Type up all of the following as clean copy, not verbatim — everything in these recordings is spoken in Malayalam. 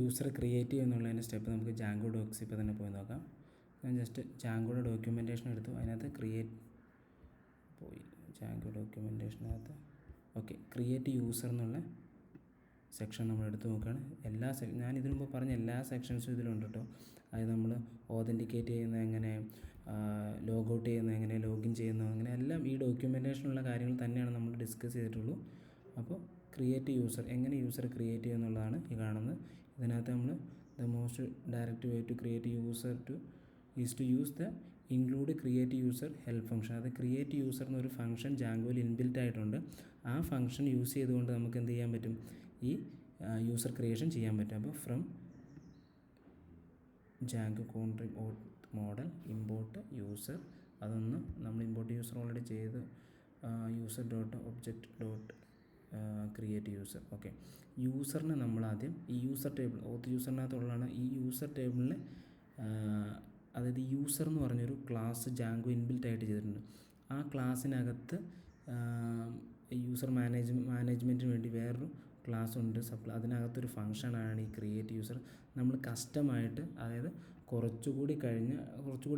യൂസർ ക്രിയേറ്റ് ചെയ്യുന്നുള്ളതിൻ്റെ സ്റ്റെപ്പ് നമുക്ക് ജാങ്കോ ഡോക്സ് ഇപ്പോൾ തന്നെ പോയി നോക്കാം. ഞാൻ ജസ്റ്റ് ജാങ്കോയുടെ ഡോക്യുമെൻറ്റേഷൻ എടുത്തു. അതിനകത്ത് പോയി ജാങ്കോ ഡോക്യുമെൻറ്റേഷനകത്ത് ക്രിയേറ്റ് യൂസർ എന്നുള്ള സെക്ഷൻ നമ്മൾ എടുത്ത് നോക്കുകയാണ്. ഞാൻ ഇതിനു മുമ്പ് പറഞ്ഞ എല്ലാ സെക്ഷൻസും ഇതിലുണ്ട് കേട്ടോ. അതായത് നമ്മൾ ഓതൻറ്റിക്കേറ്റ് ചെയ്യുന്നത് എങ്ങനെ, ലോഗൗട്ട് ചെയ്യുന്നത് എങ്ങനെ, ലോഗിൻ ചെയ്യുന്നത് അങ്ങനെ എല്ലാം ഈ ഡോക്യുമെൻറ്റേഷനുള്ള കാര്യങ്ങൾ തന്നെയാണ് നമ്മൾ ഡിസ്കസ് ചെയ്തിട്ടുള്ളൂ. അപ്പോൾ ക്രിയേറ്റ് യൂസർ, എങ്ങനെ യൂസർ ക്രിയേറ്റ് ചെയ്യുക എന്നുള്ളതാണ് ഈ കാണുന്നത്. ഇതിനകത്ത് നമ്മൾ the most direct way to create user is to use the include create user help function. അത് ക്രിയേറ്റ് യൂസർ എന്നൊരു ഫംഗ്ഷൻ ജാങ്കോയിൽ ഇൻബിൽറ്റ് ആയിട്ടുണ്ട്. ആ ഫംഗ്ഷൻ യൂസ് ചെയ്തുകൊണ്ട് നമുക്ക് എന്ത് ചെയ്യാൻ പറ്റും, ഈ യൂസർ ക്രിയേഷൻ ചെയ്യാൻ പറ്റും. അപ്പോൾ from Django contrib model import user, അതൊന്ന് നമ്മൾ ഇമ്പോർട്ട് യൂസർ ഓൾറെഡി ചെയ്ത് user dot object dot create user. യൂസറിനെ നമ്മൾ ആദ്യം ഈ യൂസർ ടേബിൾ യൂസറിനകത്തുള്ളതാണ്. ഈ യൂസർ ടേബിളിൽ അതായത് യൂസർ എന്ന് പറഞ്ഞൊരു ക്ലാസ് ജാങ്കോ ഇൻബിൽറ്റ് ആയിട്ട് ചെയ്തിട്ടുണ്ട്. ആ ക്ലാസ്സിനകത്ത് യൂസർ മാനേജ്മെൻറ്റിന് വേണ്ടി വേറൊരു ക്ലാസ് ഉണ്ട്, അതിനകത്തൊരു ഫംഗ്ഷനാണ് ഈ ക്രിയേറ്റ് യൂസർ. നമ്മൾ കസ്റ്റമായിട്ട്, അതായത് കുറച്ചുകൂടി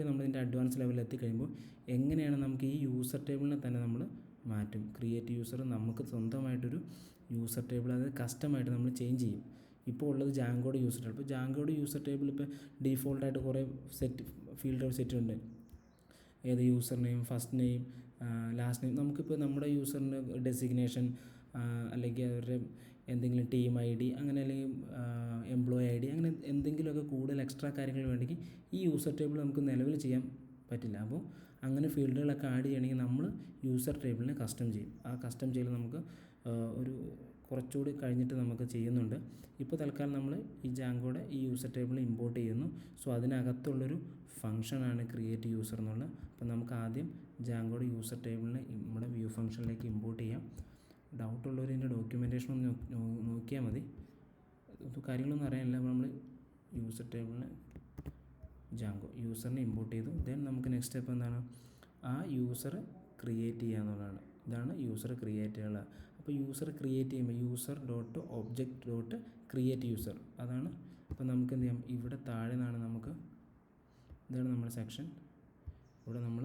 നമ്മൾ ഇതിൻ്റെ അഡ്വാൻസ് ലെവലിൽ എത്തിക്കഴിയുമ്പോൾ എങ്ങനെയാണ് നമുക്ക് ഈ യൂസർ ടേബിളിനെ തന്നെ നമ്മൾ മാറ്റും. ക്രിയേറ്റ് യൂസർ നമുക്ക് സ്വന്തമായിട്ടൊരു യൂസർ ടേബിൾ, അതായത് കസ്റ്റമായിട്ട് നമ്മൾ ചേഞ്ച് ചെയ്യും. ഇപ്പോൾ ഉള്ളത് ജാങ്കോയുടെ യൂസർ ടേബിൾ. ഇപ്പോൾ ജാങ്കോയുടെ യൂസർ ടേബിൾ ഇപ്പോൾ ഡീഫോൾട്ടായിട്ട് കുറേ ഫീൽഡുകൾ സെറ്റ് ഉണ്ട്. ഏത് user name, first name, last name. നമുക്കിപ്പോൾ നമ്മുടെ യൂസറിൻ്റെ ഡെസിഗ്നേഷൻ അല്ലെങ്കിൽ അവരുടെ എന്തെങ്കിലും ടീം ഐ ഡി, അങ്ങനെ അല്ലെങ്കിൽ എംപ്ലോയി ഐ ഡി, അങ്ങനെ എന്തെങ്കിലുമൊക്കെ കൂടുതൽ എക്സ്ട്രാ കാര്യങ്ങൾ വേണമെങ്കിൽ ഈ യൂസർ ടേബിൾ നമുക്ക് നിലവിൽ ചെയ്യാൻ പറ്റില്ല. അപ്പോൾ അങ്ങനെ ഫീൽഡുകളൊക്കെ ആഡ് ചെയ്യണമെങ്കിൽ നമ്മൾ യൂസർ ടേബിളിനെ കസ്റ്റം ചെയ്യും. ആ കസ്റ്റം ചെയ്യൽ നമുക്ക് ഒരു കുറച്ചുകൂടി കഴിഞ്ഞിട്ട് നമുക്ക് ചെയ്യുന്നുണ്ട്. ഇപ്പോൾ തൽക്കാലം നമ്മൾ ഈ ജാങ്കോയുടെ ഈ യൂസർ ടേബിൾ ഇമ്പോർട്ട് ചെയ്യുന്നു. സോ അതിനകത്തുള്ളൊരു ഫംഗ്ഷനാണ് ക്രിയേറ്റ് യൂസർ എന്നുള്ളത്. അപ്പോൾ നമുക്ക് ആദ്യം ജാങ്കോയുടെ യൂസർ ടേബിളിനെ നമ്മുടെ വ്യൂ ഫംഗ്ഷനിലേക്ക് ഇമ്പോർട്ട് ചെയ്യാം. ഡൗട്ടുള്ളവർ ഇതിൻ്റെ ഡോക്യുമെൻറ്റേഷൻ ഒന്ന് നോക്കിയാൽ മതി. കാര്യങ്ങളൊന്നും അറിയാനില്ല. നമ്മൾ യൂസർ ടേബിളിന് ജാങ്കോ യൂസറിനെ ഇമ്പോർട്ട് ചെയ്തു. ദെൻ നമുക്ക് നെക്സ്റ്റ് സ്റ്റെപ്പ് എന്താണ്, ആ യൂസർ ക്രിയേറ്റ് ചെയ്യുക എന്നുള്ളതാണ്. ഇതാണ് യൂസർ ക്രിയേറ്റ് ചെയ്യാനുള്ളത്. അപ്പോൾ യൂസർ ക്രിയേറ്റ് ചെയ്യുമ്പോൾ user dot object dot create user, അതാണ്. അപ്പോൾ നമുക്ക് എന്ത് ചെയ്യാം, ഇവിടെ താഴെ നിന്നാണ് നമുക്ക്, ഇതാണ് നമ്മുടെ സെക്ഷൻ. ഇവിടെ നമ്മൾ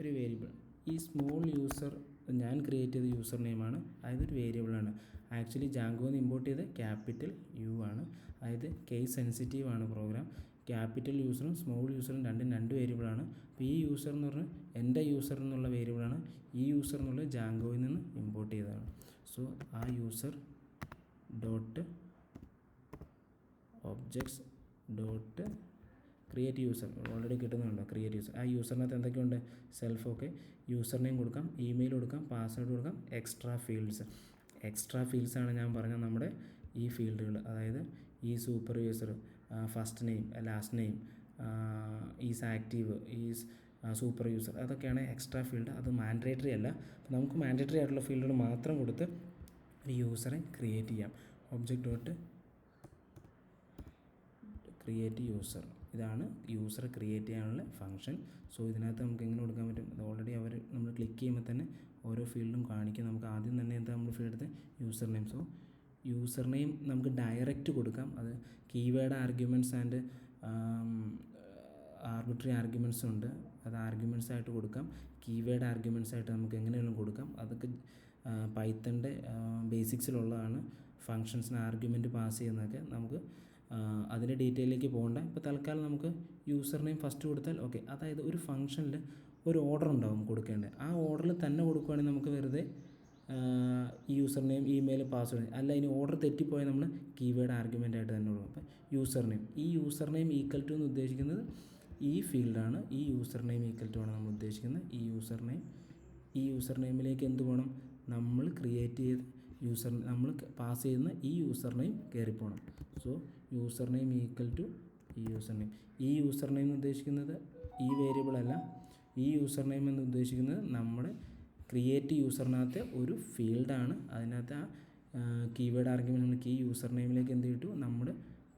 ഒരു വേരിയബിൾ, ഈ സ്മോൾ യൂസർ ഞാൻ ക്രിയേറ്റ് ചെയ്ത യൂസർ നെയിമാണ്, അതായത് ഒരു വേരിയബിളാണ്. ആക്ച്വലി ജാങ്കോന്ന് ഇമ്പോർട്ട് ചെയ്ത് ക്യാപിറ്റൽ യു ആണ്, അതായത് കേസ് സെൻസിറ്റീവ് ആണ് പ്രോഗ്രാം. ക്യാപിറ്റൽ യൂസറും സ്മോൾ യൂസറും രണ്ട് വേരിയബിളാണ്. അപ്പോൾ ഈ യൂസർ എന്ന് പറഞ്ഞാൽ എൻ്റെ യൂസർ എന്നുള്ള വേരിയബിളാണ്. ഈ യൂസർ എന്നുള്ള ജാങ്കോയിൽ നിന്ന് ഇമ്പോർട്ട് ചെയ്തതാണ്. സോ ആ user dot objects dot create user already കിട്ടുന്നുണ്ടോ, ക്രിയേറ്റ് യൂസർ. ആ യൂസറിനകത്ത് എന്തൊക്കെയുണ്ട്, സെൽഫ്, യൂസർ നെയിം കൊടുക്കാം, ഇമെയിൽ കൊടുക്കാം, പാസ്വേഡ് കൊടുക്കാം, എക്സ്ട്രാ ഫീൽഡ്സാണ് ഞാൻ പറഞ്ഞ നമ്മുടെ ഈ ഫീൽഡുകൾ. അതായത് ഈ supervisor, first name, last name, is active, is super user, അതൊക്കെയാണ് എക്സ്ട്രാ ഫീൽഡ്. അത് മാൻഡേറ്ററി അല്ല. അപ്പോൾ നമുക്ക് മാൻഡേറ്ററി ആയിട്ടുള്ള ഫീൽഡുകൾ മാത്രം കൊടുത്ത് ഒരു യൂസറെ ക്രിയേറ്റ് ചെയ്യാം. ഒബ്ജക്റ്റ് ഡോട്ട് ക്രിയേറ്റ് യൂസർ, ഇതാണ് യൂസറെ ക്രിയേറ്റ് ചെയ്യാനുള്ള ഫംഗ്ഷൻ. സോ ഇതിനകത്ത് നമുക്ക് എങ്ങനെ കൊടുക്കാൻ പറ്റും, അത് ഓൾറെഡി നമ്മൾ ക്ലിക്ക് ചെയ്യുമ്പോൾ തന്നെ ഓരോ ഫീൽഡും കാണിക്കും. നമുക്ക് ആദ്യം തന്നെ എന്താ നമ്മൾ ഫീൽഡ് എടുത്ത് user name. So user name നമുക്ക് ഡയറക്റ്റ് കൊടുക്കാം. അത് keyword arguments and arbitrary arguments ഉണ്ട്, അത് ആർഗ്യുമെൻറ്റ്സ് ആയിട്ട് കൊടുക്കാം. കീവേഡ് ആർഗ്യുമെൻറ്റ്സ് ആയിട്ട് നമുക്ക് എങ്ങനെയെങ്കിലും കൊടുക്കാം. അതൊക്കെ പൈത്തണിൻ്റെ ബേസിക്സിലുള്ളതാണ്. ഫങ്ഷൻസിന് ആർഗ്യുമെൻറ്റ് പാസ് ചെയ്യുന്നതൊക്കെ നമുക്ക് അതിൻ്റെ ഡീറ്റെയിലേക്ക് പോകണ്ട. ഇപ്പോൾ തൽക്കാലം നമുക്ക് യൂസർ നെയിം ഫസ്റ്റ് കൊടുത്താൽ ഓക്കെ. അതായത് ഒരു ഫംഗ്ഷനിൽ ഒരു ഓർഡർ ഉണ്ടാവും കൊടുക്കേണ്ടത്. ആ ഓർഡറിൽ തന്നെ കൊടുക്കുകയാണെങ്കിൽ നമുക്ക് വെറുതെ ഈ യൂസർ നെയിം, ഇമെയിൽ, പാസ്വേഡ്, അല്ല ഇനി ഓർഡർ തെറ്റിപ്പോയാൽ നമ്മൾ കീവേഡ് ആർഗ്യുമെൻ്റ് ആയിട്ട് തന്നെ കൊടുക്കും. അപ്പോൾ യൂസർ നെയിം, ഈ യൂസർ നെയിം ഈക്വൽ ടു എന്ന് ഉദ്ദേശിക്കുന്നത് ഈ ഫീൽഡാണ്. ഈ യൂസർ നെയിം ഈക്വൽ ടു ആണ് നമ്മൾ ഉദ്ദേശിക്കുന്നത്. ഈ യൂസർ നെയിമിലേക്ക് എന്ത് വേണം, നമ്മൾ ക്രിയേറ്റ് ചെയ്ത് നമ്മൾ പാസ് ചെയ്യുന്ന ഈ യൂസർ നെയിം കയറിപ്പോകണം. So user name equal to ഈ യൂസർ നെയിം. ഈ യൂസർ നെയിം എന്ന് ഉദ്ദേശിക്കുന്നത് ഈ വേരിയബിൾ അല്ല. ഈ യൂസർ നെയിം എന്ന് ഉദ്ദേശിക്കുന്നത് നമ്മുടെ ക്രിയേറ്റ് യൂസറിനകത്തെ ഒരു ഫീൽഡാണ്. അതിനകത്ത് ആ കീവേഡ് ആർഗ്യുമെൻറ്റ് നമുക്ക് ഈ യൂസർ നെയിമിലേക്ക് എന്ത് കിട്ടും, നമ്മൾ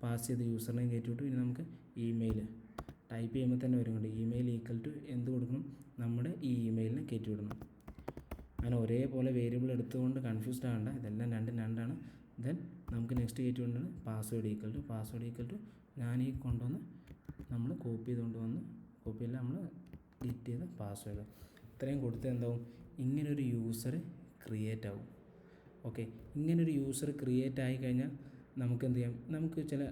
പാസ് ചെയ്ത യൂസർ നെയിം കയറ്റി വിട്ടു. ഇനി നമുക്ക് ഇമെയിൽ ടൈപ്പ് ചെയ്യുമ്പോൾ തന്നെ വരുന്നുണ്ട്. ഇമെയിൽ ഈക്വൽ ടു എന്ത് കൊടുക്കണം, നമ്മുടെ ഈ ഇമെയിലിനെ കയറ്റി വിടണം. അങ്ങനെ ഒരേപോലെ വേരിയബിൾ എടുത്തുകൊണ്ട് കൺഫ്യൂസ്ഡ് ആകണ്ട, ഇതെല്ലാം രണ്ടാണ്. ദെൻ നമുക്ക് നെക്സ്റ്റ് ഗേറ്റ് കൊണ്ടാണ് പാസ്വേഡ് ഈക്വൽ ടു ഞാൻ ഈ കൊണ്ടുവന്ന് നമ്മൾ കോപ്പി ചെയ്തുകൊണ്ട് വന്ന് കോപ്പിയല്ല നമ്മൾ എഡിറ്റ് ചെയ്ത പാസ്വേഡ് ഇത്രയും കൊടുത്ത് എന്താവും ഇങ്ങനൊരു യൂസർ ക്രിയേറ്റ് ആവും. ഓക്കെ, ഇങ്ങനൊരു യൂസർ ക്രിയേറ്റ് ആയി കഴിഞ്ഞാൽ നമുക്ക് എന്ത് ചെയ്യാം, നമുക്ക് ചില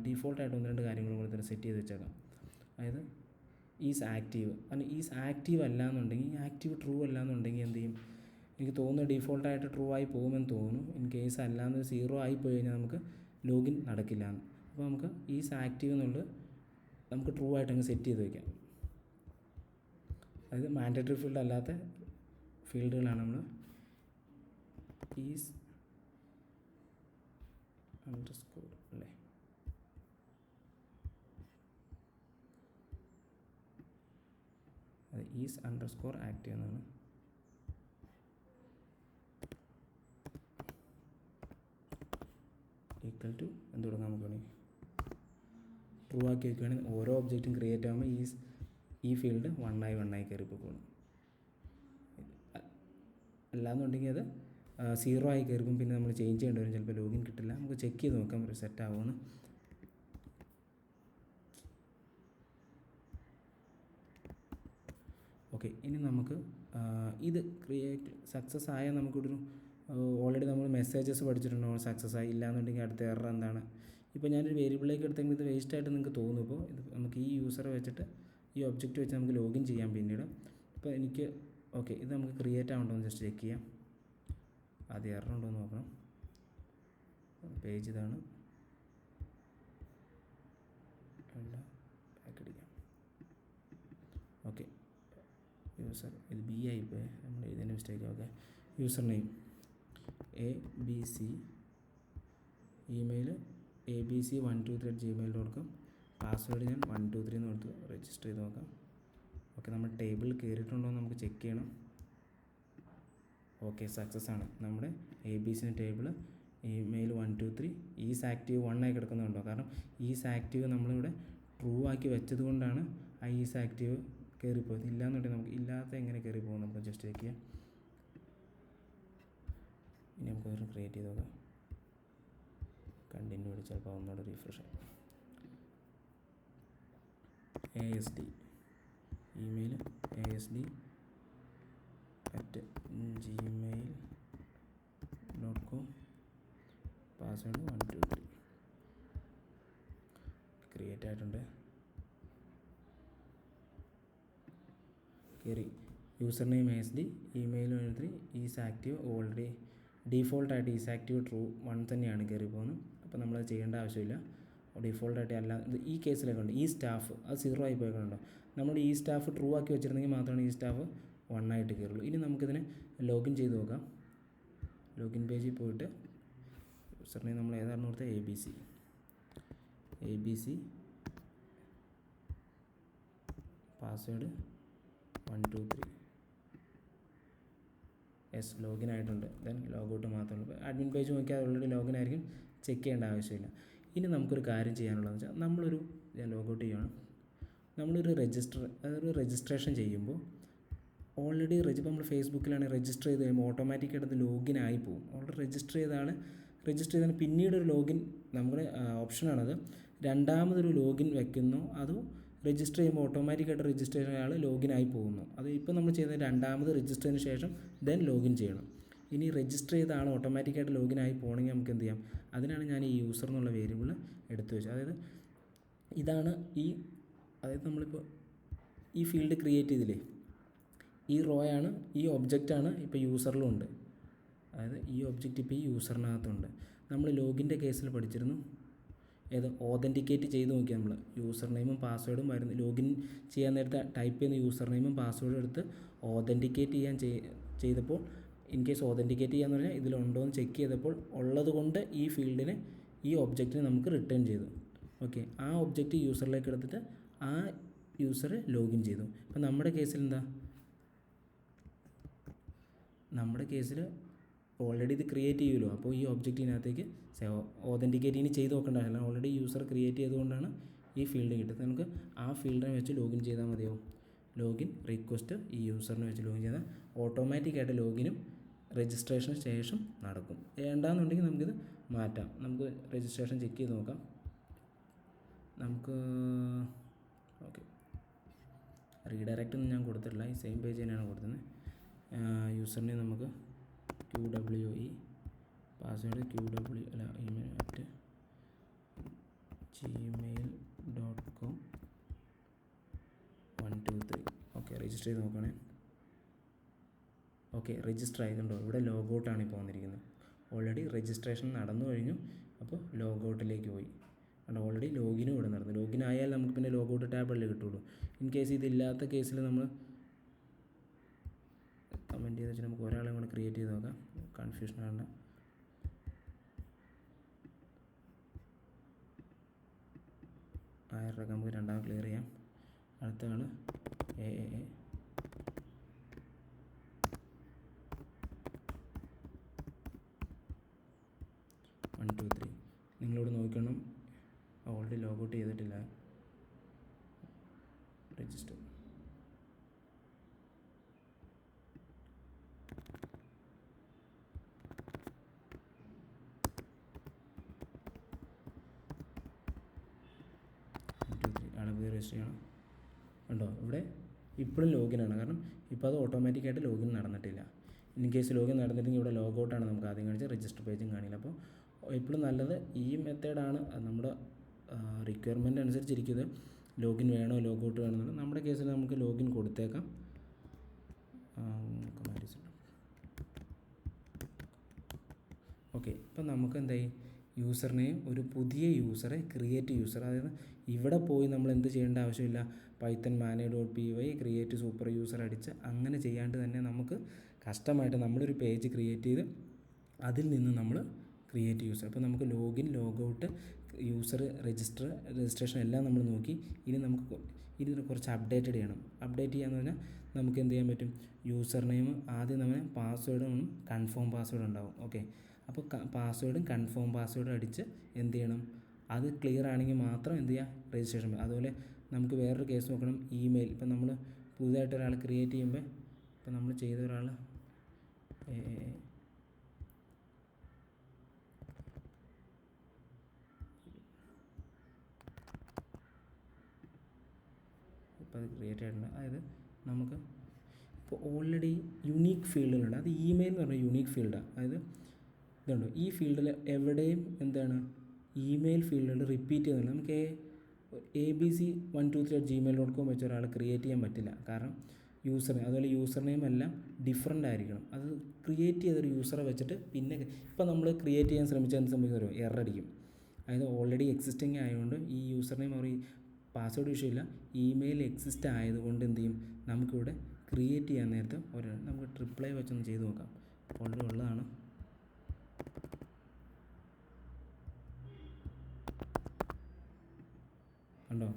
ഡീഫോൾട്ടായിട്ട് 1-2 കാര്യങ്ങൾ കൂടി തന്നെ സെറ്റ് ചെയ്ത് വെച്ചേക്കാം. അതായത് ഈസ് ആക്റ്റീവ്, കാരണം ഈസ് ആക്റ്റീവ് അല്ല എന്നുണ്ടെങ്കിൽ, ആക്റ്റീവ് ട്രൂ അല്ല എന്നുണ്ടെങ്കിൽ എന്ത് ചെയ്യും, എനിക്ക് തോന്നുന്നു ഡീഫോൾട്ടായിട്ട് ട്രൂ ആയി പോകുമെന്ന് തോന്നുന്നു. ഇൻ കേസ് അല്ലാന്ന് 0 ആയി പോയി കഴിഞ്ഞാൽ നമുക്ക് ലോഗിൻ നടക്കില്ല എന്ന്. അപ്പോൾ നമുക്ക് ഈസ് ആക്റ്റീവ് എന്നുള്ളത് നമുക്ക് ട്രൂ ആയിട്ട് അങ്ങ് സെറ്റ് ചെയ്ത് വയ്ക്കാം. അതായത് മാൻഡേറ്ററി ഫീൽഡ് അല്ലാത്ത ഫീൽഡുകളാണ് നമ്മൾ ഈസ് അണ്ടർസ്കോർ അല്ലേ, അത് ഈസ് അണ്ടർസ്കോർ ആക്റ്റീവ് എന്നാണ്. ഈക്വൽ ടു എന്ത് കൊടുക്കാം നമുക്ക് വേണമെങ്കിൽ ട്രൂ ആക്കി വയ്ക്കുകയാണെങ്കിൽ ഓരോ ഒബ്ജക്റ്റും ക്രിയേറ്റ് ആകുമ്പോൾ ഈ ഫീൽഡ് 1 ആയി കയറി പോകുന്നു. അല്ലാന്നുണ്ടെങ്കിൽ അത് 0 ആയി കയറിപ്പം പിന്നെ നമ്മൾ ചേഞ്ച് ചെയ്യേണ്ടി വരും, ചിലപ്പോൾ ലോഗിൻ കിട്ടില്ല. നമുക്ക് ചെക്ക് ചെയ്ത് നോക്കാം ഒരു സെറ്റ് ആവുമെന്ന്. ഓക്കെ, ഇനി നമുക്ക് ഇത് ക്രിയേറ്റ് സക്സസ് ആയാൽ നമുക്കൊരു ഓൾറെഡി നമ്മൾ മെസ്സേജസ് പഠിച്ചിട്ടുണ്ടോ സക്സസ് ആയി, ഇല്ലയെന്നുണ്ടെങ്കിൽ അടുത്ത എറർ എന്താണ്. ഇപ്പോൾ ഞാനൊരു വേരിയബിളിലേക്ക് എടുത്തെങ്കിൽ ഇത് വേസ്റ്റ് ആയിട്ട് നിങ്ങൾക്ക് തോന്നും. ഇപ്പോൾ ഇത് നമുക്ക് ഈ യൂസറെ വെച്ചിട്ട് ഈ ഒബ്ജക്റ്റ് വെച്ച് നമുക്ക് ലോഗിൻ ചെയ്യാം പിന്നീട്. ഇപ്പോൾ എനിക്ക് ഓക്കെ, ഇത് നമുക്ക് ക്രിയേറ്റ് ആവുന്നുണ്ടോ എന്ന് ജസ്റ്റ് ചെക്ക് ചെയ്യാം. ആദ്യം എറർ ഉണ്ടോ എന്ന് നോക്കണം. പേജ് ഇതാണ്, ബാക്കടിക്കാം. ഓക്കെ, യൂസർ ഇത് ബി ആയിപ്പോയി, നമ്മൾ എഴുതിയതിൻ്റെ mistake. Okay, user name ABC, email abc123@gmail.com, password ഞാൻ 123 എന്ന് കൊടുത്ത് രജിസ്റ്റർ ചെയ്ത് നോക്കാം. ഓക്കെ, നമ്മൾ ടേബിളിൽ കയറിയിട്ടുണ്ടോ എന്ന് നമുക്ക് ചെക്ക് ചെയ്യണം. ഓക്കെ, സക്സസ് ആണ്. നമ്മുടെ ABC table email 123 is active 1 ആയി കിടക്കുന്നുണ്ടോ, കാരണം ഈസ് ആക്റ്റീവ് നമ്മളിവിടെ ട്രൂ ആക്കി വെച്ചത് കൊണ്ടാണ് ആ ഈസ് ആക്റ്റീവ് കയറിപ്പോയത്. ഇല്ലയെന്നുണ്ടെങ്കിൽ നമുക്ക് ഇല്ലാത്ത എങ്ങനെ കയറി പോകും നമുക്ക് ജസ്റ്റ് ചെക്ക് ചെയ്യാം. ഇനി നമുക്ക് ക്രിയേറ്റ് ചെയ്ത് നോക്കാം. കണ്ടിന്യൂ അടിച്ചാൽ ചിലപ്പോൾ ഒന്നുകൂടെ റീഫ്രഷ് ആയി. ASD email asd@gmail.com, password 123 create ആയിട്ടുണ്ട്. കയറി. User name ASD, email 123, is active already ഡീഫോൾട്ടായിട്ട് ഈസ് ആക്റ്റീവ് ട്രൂ 1 തന്നെയാണ് കയറി പോകുന്നത്. അപ്പോൾ നമ്മളത് ചെയ്യേണ്ട ആവശ്യമില്ല. ഡീഫോൾട്ടായിട്ട് അല്ല, ഈ കേസിലൊക്കെ ഉണ്ട് ഈ സ്റ്റാഫ് അത് 0 ആയി പോയിക്കൊണ്ടോ, നമ്മൾ ഈ സ്റ്റാഫ് ട്രൂ ആക്കി വെച്ചിരുന്നെങ്കിൽ മാത്രമാണ് ഈ സ്റ്റാഫ് 1 ആയിട്ട് കയറുള്ളൂ. ഇനി നമുക്കിതിനെ ലോഗിൻ ചെയ്ത് നോക്കാം. ലോഗിൻ പേജിൽ പോയിട്ട് യൂസർ നെയിം നമ്മൾ ഏതാണ് കൊടുത്തത് ABC, പാസ്വേഡ് 123, യെസ് ലോഗിൻ ആയിട്ടുണ്ട്. ദെൻ ലോഗൗട്ട് മാത്രമേ ഉള്ളൂ. അഡ്മിൻ പേജ് നോക്കിയാൽ ഓൾറെഡി ലോഗിൻ ആയിരിക്കും, ചെക്ക് ചെയ്യേണ്ട ആവശ്യമില്ല. ഇനി നമുക്കൊരു കാര്യം ചെയ്യാനുള്ളതെന്ന് വെച്ചാൽ ഞാൻ ലോഗൗട്ട് ചെയ്യുകയാണ്. നമ്മളൊരു രജിസ്ട്രേഷൻ ചെയ്യുമ്പോൾ ഓൾറെഡി ഇപ്പോൾ നമ്മൾ ഫേസ്ബുക്കിലാണെങ്കിൽ രജിസ്റ്റർ ചെയ്ത് കഴിയുമ്പോൾ ഓട്ടോമാറ്റിക്കായിട്ട് അത് ലോഗിൻ ആയി പോകും. ഓൾറെഡി രജിസ്റ്റർ ചെയ്താൽ പിന്നീടൊരു ലോഗിൻ നമ്മുടെ ഓപ്ഷനാണത്. രണ്ടാമതൊരു ലോഗിൻ വെക്കുന്നോ അതോ രജിസ്റ്റർ ചെയ്യുമ്പോൾ ഓട്ടോമാറ്റിക്കായിട്ട് രജിസ്റ്റർ ചെയ്യുന്ന ആൾ ലോഗിൻ ആയി പോകുന്നു. അത് ഇപ്പോൾ നമ്മൾ ചെയ്യുന്നത് രണ്ടാമത് രജിസ്റ്റർ ചെയ്തതിന് ശേഷം ദെൻ ലോഗിൻ ചെയ്യണം. ഇനി രജിസ്റ്റർ ചെയ്ത ആൾ ഓട്ടോമാറ്റിക്കായിട്ട് ലോഗിൻ ആയി പോകണമെങ്കിൽ നമുക്ക് എന്ത് ചെയ്യാം, അതിനാണ് ഞാൻ ഈ യൂസർ എന്നുള്ള വേരിയബിൾ എടുത്തു വെച്ചത്. അതായത് നമ്മളിപ്പോൾ ഈ ഫീൽഡ് ക്രിയേറ്റ് ചെയ്തില്ലേ, ഈ റോയാണ് ഈ ഒബ്ജക്റ്റാണ് ഇപ്പോൾ യൂസറിലുണ്ട്. അതായത് ഈ ഒബ്ജക്റ്റ് ഇപ്പോൾ ഈ യൂസറിനകത്തുണ്ട്. നമ്മൾ ലോഗിൻ്റെ കേസിൽ പഠിച്ചിരുന്നു, ഓതൻറ്റിക്കേറ്റ് ചെയ്ത് നോക്കി. നമ്മൾ യൂസർ നെയിമും പാസ്വേഡും വരുന്നു, ലോഗിൻ ചെയ്യാൻ നേരത്തെ ടൈപ്പ് ചെയ്യുന്ന യൂസർ നെയിമും പാസ്വേഡും എടുത്ത് ഓതൻറ്റിക്കേറ്റ് ചെയ്തപ്പോൾ ഇൻ കേസ് ഓതൻറ്റിക്കേറ്റ് ചെയ്യാന്ന് പറഞ്ഞാൽ ഇതിലുണ്ടോ എന്ന് ചെക്ക് ചെയ്തപ്പോൾ ഉള്ളത് കൊണ്ട് ഈ ഫീൽഡിന് ഈ ഒബ്ജക്റ്റിന് നമുക്ക് റിട്ടേൺ ചെയ്തു. ഓക്കെ, ആ ഒബ്ജക്റ്റ് യൂസറിലേക്ക് എടുത്തിട്ട് ആ യൂസർ ലോഗിൻ ചെയ്തു. അപ്പം നമ്മുടെ കേസിൽ ഓൾറെഡി ഇത് ക്രിയേറ്റ് ചെയ്യുമല്ലോ. അപ്പോൾ ഈ ഒബ്ജക്റ്റിനകത്തേക്ക് ഓതൻറ്റിക്കേറ്റ് ഇനി ചെയ്ത് നോക്കേണ്ടതല്ല, ഓൾറെഡി യൂസർ ക്രിയേറ്റ് ചെയ്തുകൊണ്ടാണ് ഈ ഫീൽഡ് കിട്ടുന്നത്. നമുക്ക് ആ ഫീൽഡിനെ വെച്ച് ലോഗിൻ ചെയ്താൽ മതിയാവും. ലോഗിൻ റിക്വസ്റ്റ് ഈ യൂസറിനെ വെച്ച് ലോഗിൻ ചെയ്താൽ ഓട്ടോമാറ്റിക്കായിട്ട് ലോഗിനും രജിസ്ട്രേഷന് ശേഷം നടക്കും. വേണ്ടാന്നുണ്ടെങ്കിൽ നമുക്കിത് മാറ്റാം. നമുക്ക് രജിസ്ട്രേഷൻ ചെക്ക് ചെയ്ത് നോക്കാം. നമുക്ക് ഓക്കെ, റീഡയറക്റ്റ് ഒന്നും ഞാൻ കൊടുത്തിട്ടില്ല, ഈ സെയിം പേജ് തന്നെയാണ് കൊടുത്തത്. യൂസറിനെ നമുക്ക് QWE, പാസ്വേഡ് QW അല്ല ഇമെയിൽ @gmail.com 123. ഓക്കെ, രജിസ്റ്റർ ചെയ്ത് നോക്കണേ. ഓക്കെ, രജിസ്റ്റർ ആയതുണ്ടോ, ഇവിടെ ലോഗൗട്ടാണ് ഇപ്പോൾ വന്നിരിക്കുന്നത്. ഓൾറെഡി രജിസ്ട്രേഷൻ നടന്നു കഴിഞ്ഞു. അപ്പോൾ ലോഗൗട്ടിലേക്ക് പോയി. അതുകൊണ്ട് ഓൾറെഡി ലോഗിനും ഇവിടെ നടന്നു. ലോഗിൻ ആയാൽ നമുക്ക് പിന്നെ ലോഗൗട്ട് ടാബല്ലേ കിട്ടുള്ളൂ. ഇൻ കേസ് ഇതില്ലാത്ത കേസിൽ നമ്മൾ കമൻറ്റ് ചെയ്ത് വെച്ചാൽ നമുക്ക് ഒരാളെ കൂടെ ക്രിയേറ്റ് ചെയ്ത് നോക്കാം, കൺഫ്യൂഷൻ ആണ്. ₹1000 നമുക്ക് രണ്ടാമത് ക്ലിയർ ചെയ്യാം. അടുത്ത ആൾ AA 123. നിങ്ങളിവിടെ നോക്കണം, ഓൾറെഡി ലോഗൗട്ട് ചെയ്തിട്ടില്ല. രജിസ്റ്റർ രജിസ്റ്റർ ചെയ്യണം. ഉണ്ടോ, ഇവിടെ ഇപ്പോഴും ലോഗിനാണ്. കാരണം ഇപ്പോൾ അത് ഓട്ടോമാറ്റിക്കായിട്ട് ലോഗിൻ നടന്നിട്ടില്ല. ഇൻ കേസ് ലോഗിൻ നടന്നിട്ടെങ്കിൽ ഇവിടെ ലോഗൗട്ടാണ് നമുക്ക് ആദ്യം കാണിച്ച്, രജിസ്റ്റർ പേജും കാണില്ല. അപ്പോൾ ഇപ്പോഴും നല്ലത് ഈ മെത്തേഡാണ്. നമ്മുടെ റിക്വയർമെൻറ്റ് അനുസരിച്ചിരിക്കുന്നത്. ലോഗിൻ വേണോ ലോഗൗട്ട് വേണോ എന്നുള്ളത്. നമ്മുടെ കേസിൽ നമുക്ക് ലോഗിൻ കൊടുത്തേക്കാം. ഓക്കെ, ഇപ്പം നമുക്ക് എന്തായി, യൂസറിനെയും ഒരു പുതിയ യൂസറെ ക്രിയേറ്റ് യൂസർ, അതായത് ഇവിടെ പോയി നമ്മൾ എന്ത് ചെയ്യേണ്ട ആവശ്യമില്ല. Python manage.py create super user അടിച്ച് അങ്ങനെ ചെയ്യാണ്ട് തന്നെ നമുക്ക് കസ്റ്റമായിട്ട് നമ്മളൊരു പേജ് ക്രിയേറ്റ് ചെയ്ത് അതിൽ നിന്ന് നമ്മൾ ക്രിയേറ്റ് യൂസർ. അപ്പോൾ നമുക്ക് ലോഗിൻ, ലോഗൗട്ട്, യൂസർ, രജിസ്ട്രേഷൻ എല്ലാം നമ്മൾ നോക്കി. ഇനി നമുക്ക് ഇതിന് കുറച്ച് അപ്ഡേറ്റഡ് ചെയ്യണം. അപ്ഡേറ്റ് ചെയ്യാന്ന് പറഞ്ഞാൽ നമുക്ക് എന്ത് ചെയ്യാൻ പറ്റും, യൂസർ നെയിം ആദ്യം നമ്മൾ പാസ്വേഡും കൺഫേം പാസ്വേഡ് ഉണ്ടാവും. ഓക്കെ, അപ്പോൾ പാസ്വേഡും കൺഫേം പാസ്വേഡും അടിച്ച് എന്ത് ചെയ്യണം, അത് ക്ലിയർ ആണെങ്കിൽ മാത്രം എന്ത് ചെയ്യുക, രജിസ്ട്രേഷൻ. അതുപോലെ നമുക്ക് വേറൊരു കേസ് നോക്കണം, ഇമെയിൽ. ഇപ്പം നമ്മൾ പുതുതായിട്ട് ഒരാൾ ക്രിയേറ്റ് ചെയ്യുമ്പോൾ, ഇപ്പം നമ്മൾ ചെയ്ത ഒരാൾ ഇപ്പോൾ അത് ക്രിയേറ്റ് ആയിട്ടുണ്ട്. അതായത് നമുക്ക് ഇപ്പോൾ ഓൾറെഡി യുണീക്ക് ഫീൽഡുകളുണ്ട്. അത് ഇമെയിൽ എന്ന് പറഞ്ഞാൽ യുണീക്ക് ഫീൽഡാണ്. അതായത് ഇതുണ്ട്, ഈ ഫീൽഡിൽ എവിടെയും എന്താണ് ഇമെയിൽ ഫീൽഡുകൾ റിപ്പീറ്റ് ചെയ്യുന്നില്ല. നമുക്ക് abc123@gmail.com വെച്ച് ഒരാൾ ക്രിയേറ്റ് ചെയ്യാൻ പറ്റില്ല. കാരണം യൂസർ നെയിം, അതുപോലെ യൂസർ നെയിം എല്ലാം ഡിഫറൻ്റ് ആയിരിക്കണം. അത് ക്രിയേറ്റ് ചെയ്തൊരു യൂസറെ വെച്ചിട്ട് പിന്നെ ഇപ്പോൾ നമ്മൾ ക്രിയേറ്റ് ചെയ്യാൻ ശ്രമിച്ചാൽ എന്ത് സംഭവിക്കും, എറർ അടിക്കും. അതായത് ഓൾറെഡി എക്സിസ്റ്റിംഗ് ആയതുകൊണ്ട് ഈ യൂസർ നെയിം അവർ പാസ്വേഡ് വിഷയമില്ല, ഇമെയിൽ എക്സിസ്റ്റ് ആയതുകൊണ്ട് എന്ത് ചെയ്യും, നമുക്കിവിടെ ക്രിയേറ്റ് ചെയ്യാൻ നേരത്തെ നമുക്ക് ട്രിപ്ലൈ വെച്ചൊന്ന് ചെയ്ത് നോക്കാം. ഓൾറെഡി ഉള്ളതാണ്. കണ്ടോ,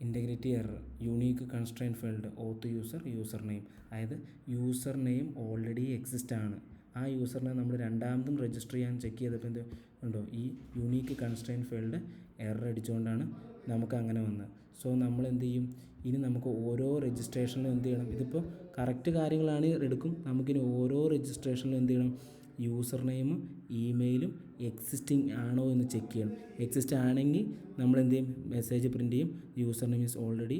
integrity error, unique constraint field, auth user, user name. അതായത് യൂസർ നെയിം ഓൾറെഡി എക്സിസ്റ്റ് ആണ്. ആ യൂസറിനെ നമ്മൾ രണ്ടാമതും രജിസ്റ്റർ ചെയ്യാൻ ചെക്ക് ചെയ്തപ്പോൾ എന്ത് ഉണ്ടോ, ഈ യൂണീക്ക് കൺസ്ട്രെയിൻ ഫീൽഡ് എറർ അടിച്ചുകൊണ്ടാണ് നമുക്ക് അങ്ങനെ വന്നത്. സോ നമ്മൾ എന്ത് ചെയ്യും, ഇനി നമുക്ക് ഓരോ രജിസ്ട്രേഷനിലും എന്ത് ചെയ്യണം, ഇതിപ്പോൾ കറക്റ്റ് കാര്യങ്ങളാണ് എടുക്കും. നമുക്കിനി ഓരോ രജിസ്ട്രേഷനിലും എന്ത് ചെയ്യണം, യൂസർ നെയിമും ഇമെയിലും എക്സിസ്റ്റിംഗ് ആണോ എന്ന് ചെക്ക് ചെയ്യണം. എക്സിസ്റ്റ് ആണെങ്കിൽ നമ്മൾ എന്ത് ചെയ്യും, മെസ്സേജ് പ്രിൻറ്റ് ചെയ്യും, user name is already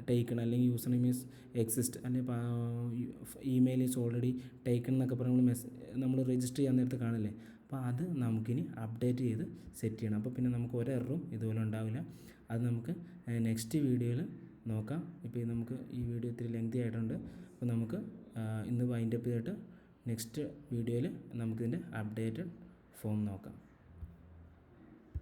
taken, അല്ലെങ്കിൽ യൂസർ നെയിം ഈസ് എക്സിസ്റ്റ്, അല്ലെങ്കിൽ ഇമെയിൽ ഈസ് ഓൾറെഡി ടേക്കൺ എന്നൊക്കെ പറഞ്ഞ് നമ്മൾ രജിസ്റ്റർ ചെയ്യാൻ നേരത്തെ കാണില്ലേ. അപ്പോൾ അത് നമുക്കിനി അപ്ഡേറ്റ് ചെയ്ത് സെറ്റ് ചെയ്യണം. അപ്പോൾ പിന്നെ നമുക്ക് ഒരു എററും ഇതുപോലെ ഉണ്ടാവില്ല. അത് നമുക്ക് നെക്സ്റ്റ് വീഡിയോയിൽ നോക്കാം. ഇപ്പോൾ നമുക്ക് ഈ വീഡിയോ ഇത്തിരി ലെങ്തി ആയിട്ടുണ്ട്. അപ്പോൾ നമുക്ക് ഇന്ന് വൈൻഡപ്പ് ചെയ്തിട്ട് നെക്സ്റ്റ് വീഡിയോയിൽ നമുക്കിതിൻ്റെ അപ്ഡേറ്റഡ് ഫോം നോക്കാം.